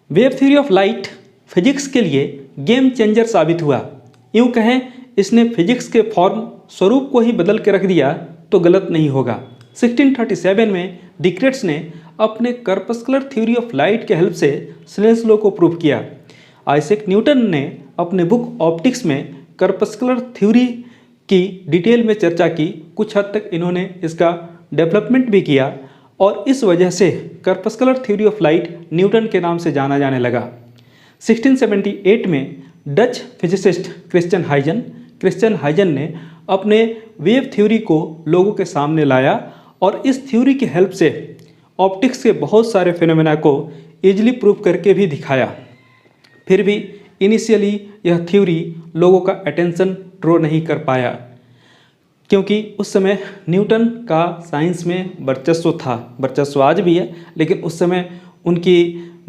Wave theory of light physics के लिए game changer साबित हुआ। यूँ कहें इसने फिजिक्स के फॉर्म स्वरूप को ही बदल के रख दिया तो गलत नहीं होगा। 1637 में डिक्रेट्स ने अपने कर्पस्कुलर थ्योरी ऑफ लाइट के हेल्प से स्नेल्स लॉ को प्रूव किया। आइजैक न्यूटन ने अपने बुक ऑप्टिक्स में कर्पस्कुलर थ्योरी की डिटेल में चर्चा की। कुछ हद तक इन्होंने इसका डेवलपमेंट भी किया और इस वजह से कर्पस्कुलर थ्योरी ऑफ लाइट न्यूटन के नाम से जाना जाने लगा। 1678 में डच फिजिसिस्ट क्रिश्चियन हाइजन ने अपने वेव थ्योरी को लोगों के सामने लाया और इस थ्योरी की हेल्प से ऑप्टिक्स के बहुत सारे फिनोमेना को ईजिली प्रूव करके भी दिखाया। फिर भी इनिशियली यह थ्योरी लोगों का अटेंशन ड्रॉ नहीं कर पाया क्योंकि उस समय न्यूटन का साइंस में वर्चस्व था। वर्चस्व आज भी है, लेकिन उस समय उनकी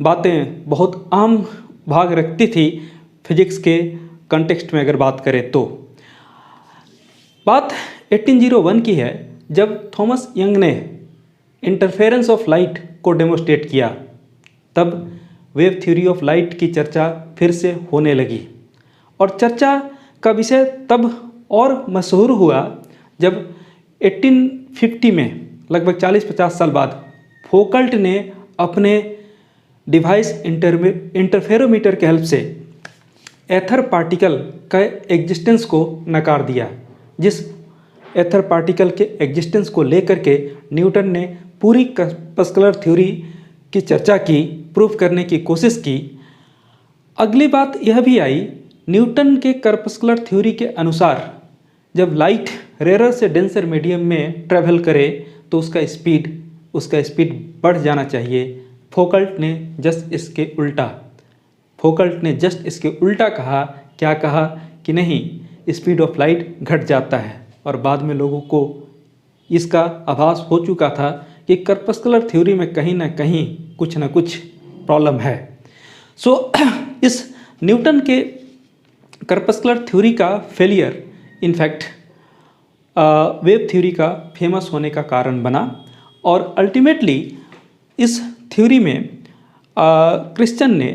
बातें बहुत अहम भाग रखती थी फिजिक्स के कॉन्टेक्स्ट में अगर बात करें तो। बात 1801 की है जब थॉमस यंग ने इंटरफेरेंस ऑफ लाइट को डेमोस्ट्रेट किया। तब वेव थ्योरी ऑफ लाइट की चर्चा फिर से होने लगी और चर्चा का विषय तब और मशहूर हुआ जब 1850 में लगभग 40-50 साल बाद फोकल्ट ने अपने डिवाइस इंटरफेरोमीटर के हेल्प से एथर पार्टिकल का एग्जिस्टेंस को नकार दिया। जिस एथर पार्टिकल के एग्जिस्टेंस को लेकर के न्यूटन ने पूरी कर्पस्कुलर थ्योरी की चर्चा की, प्रूफ करने की कोशिश की। अगली बात यह भी आई, न्यूटन के कर्पस्कुलर थ्योरी के अनुसार जब लाइट रेयर से डेंसर मीडियम में ट्रैवल करे तो उसका स्पीड बढ़ जाना चाहिए। फोकल्ट ने जस्ट इसके उल्टा कहा। क्या कहा कि नहीं, स्पीड ऑफ लाइट घट जाता है और बाद में लोगों को इसका आभास हो चुका था कि कर्पस्कुलर थ्योरी में कहीं ना कहीं कुछ ना कुछ प्रॉब्लम है। इस न्यूटन के कर्पस्कुलर थ्योरी का फेलियर इनफैक्ट वेव थ्योरी का फेमस होने का कारण बना और अल्टीमेटली इस थ्योरी में क्रिश्चियन ने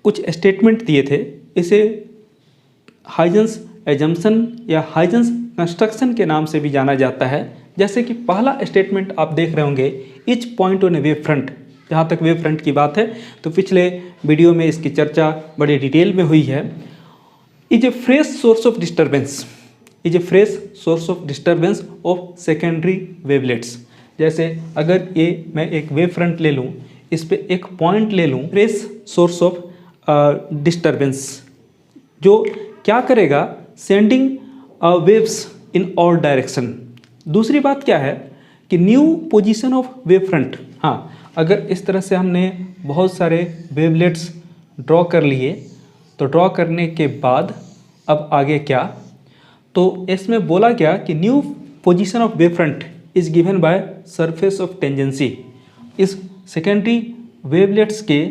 कुछ स्टेटमेंट दिए थे। इसे हाइजेंस एजम्पशन या हाइजेंस कंस्ट्रक्शन के नाम से भी जाना जाता है। जैसे कि पहला स्टेटमेंट आप देख रहे होंगे, each point on A wave front. जहाँ तक वेव फ्रंट की बात है तो पिछले वीडियो में इसकी चर्चा बड़ी डिटेल में हुई है। Is a fresh source of disturbance of secondary wavelets. जैसे अगर मैं एक वेव फ्रंट ले लूँ, इस पे एक पॉइंट ले लूँ, फ्रेश सोर्स ऑफ डिस्टर्बेंस जो क्या करेगा, sending waves in all direction. दूसरी बात क्या है कि new position of wave front. हाँ, अगर इस तरह से हमने बहुत सारे वेवलेट्स ड्रॉ कर लिए तो ड्रॉ करने के बाद अब आगे क्या, तो इसमें बोला गया कि new position of wave front is given by surface of tangency. इस सेकेंडरी वेवलेट्स के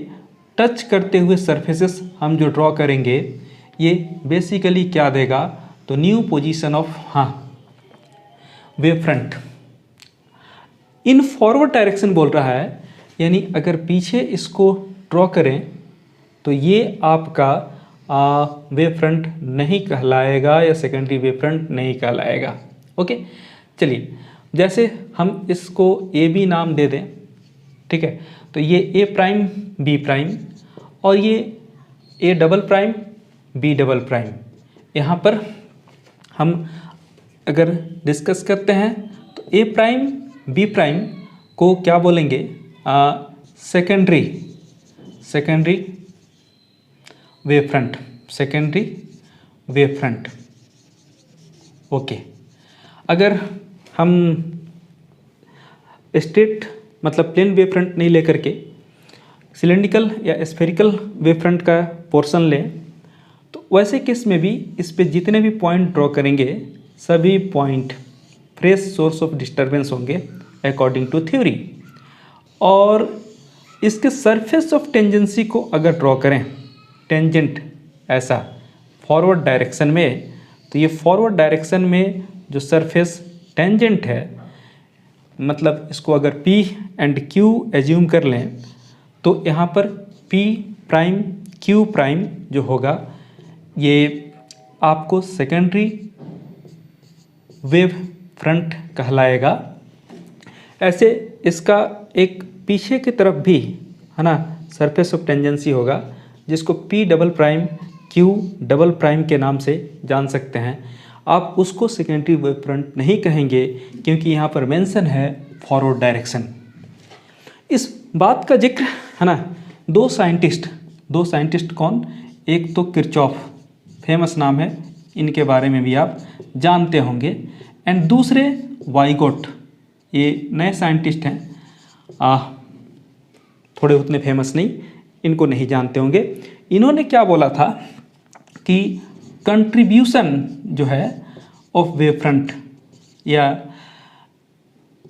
टच करते हुए सरफेसेस हम जो ड्रॉ करेंगे ये बेसिकली क्या देगा, तो new position of wave front in forward direction बोल रहा है। यानी अगर पीछे इसको ड्रॉ करें तो ये आपका वेव फ्रंट नहीं कहलाएगा या सेकेंडरी वेव फ्रंट नहीं कहलाएगा। ओके, चलिए जैसे हम इसको ए बी नाम दे दें, ठीक है, तो ये ए प्राइम बी प्राइम और ये A double prime B double prime. यहाँ पर हम अगर डिस्कस करते हैं तो ए प्राइम बी प्राइम को क्या बोलेंगे, सेकेंडरी वेव फ्रंट। ओके, अगर हम स्ट्रेट मतलब प्लेन वेव फ्रंट नहीं लेकर के सिलेंड्रिकल या स्फेरिकल वेव फ्रंट का पोर्शन लें तो वैसे केस में भी इस पे जितने भी पॉइंट ड्रॉ करेंगे सभी point fresh source of disturbance होंगे अकॉर्डिंग टू थ्योरी। और इसके सरफेस ऑफ टेंजेंसी को अगर ड्रॉ करें, टेंजेंट ऐसा फॉरवर्ड डायरेक्शन में, तो ये फॉरवर्ड डायरेक्शन में जो सरफेस टेंजेंट है, मतलब इसको अगर P एंड Q एज्यूम कर लें तो यहाँ पर P प्राइम Q प्राइम जो होगा ये आपको सेकेंडरी वेव फ्रंट कहलाएगा। ऐसे इसका एक पीछे की तरफ भी है ना सरफेस ऑफ टेंजेंसी होगा जिसको P double prime Q double prime के नाम से जान सकते हैं। आप उसको सेकेंडरी वेव फ्रंट नहीं कहेंगे क्योंकि यहाँ पर मेंशन है फॉरवर्ड डायरेक्शन। इस बात का जिक्र है ना दो साइंटिस्ट कौन, एक तो किरचॉफ फेमस नाम है, इनके बारे में भी आप जानते होंगे, एंड दूसरे वाइगोट, ये नए साइंटिस्ट हैं, थोड़े उतने फेमस नहीं, इनको नहीं जानते होंगे। इन्होंने क्या बोला था कि कंट्रीब्यूशन जो है ऑफ वेव फ्रंट या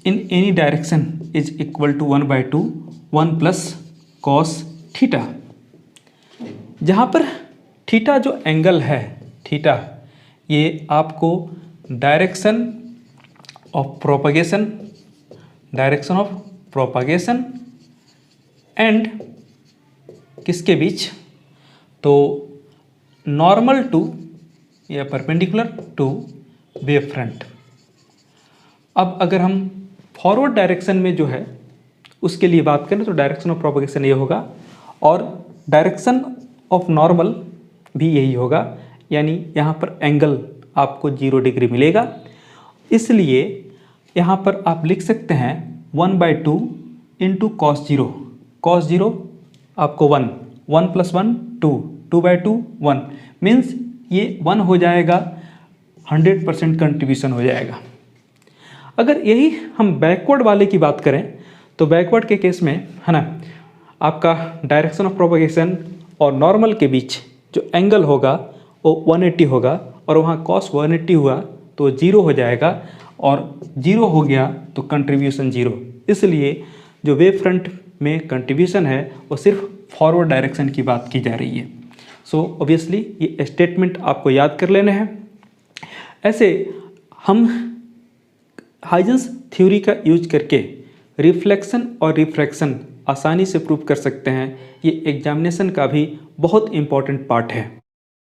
in any direction is equal to 1/2 1 plus cos theta. जहाँ पर थीटा जो एंगल है, थीटा ये आपको डायरेक्शन ऑफ प्रोपगेशन एंड किसके बीच, तो नॉर्मल टू या परपेंडिकुलर टू वेव फ्रंट। अब अगर हम फॉरवर्ड डायरेक्शन में जो है उसके लिए बात करें तो डायरेक्शन ऑफ प्रोपगेशन ये होगा और डायरेक्शन ऑफ नॉर्मल भी यही होगा, यानी यहाँ पर एंगल आपको 0 डिग्री मिलेगा। इसलिए यहाँ पर आप लिख सकते हैं 1/2 इंटू कॉस 0 आपको 1 प्लस 1 2 2/2 1 मीन्स ये 1 हो जाएगा, 100% कंट्रीब्यूशन हो जाएगा। अगर यही हम बैकवर्ड वाले की बात करें तो बैकवर्ड के केस में है ना आपका डायरेक्शन ऑफ प्रोपगेशन और नॉर्मल के बीच जो एंगल होगा वो 180 होगा और वहाँ कॉस 180 हुआ तो 0 हो जाएगा और 0 हो गया तो कंट्रीब्यूशन 0। इसलिए जो वेव फ्रंट में कंट्रीब्यूशन है वो सिर्फ फॉरवर्ड डायरेक्शन की बात की जा रही है। सो ऑब्वियसली ये स्टेटमेंट आपको याद कर लेने हैं। ऐसे हम हाइजेंस थ्योरी का यूज करके रिफ्लेक्शन और रिफ्रैक्शन आसानी से प्रूव कर सकते हैं। ये एग्जामिनेशन का भी बहुत इम्पॉर्टेंट पार्ट है।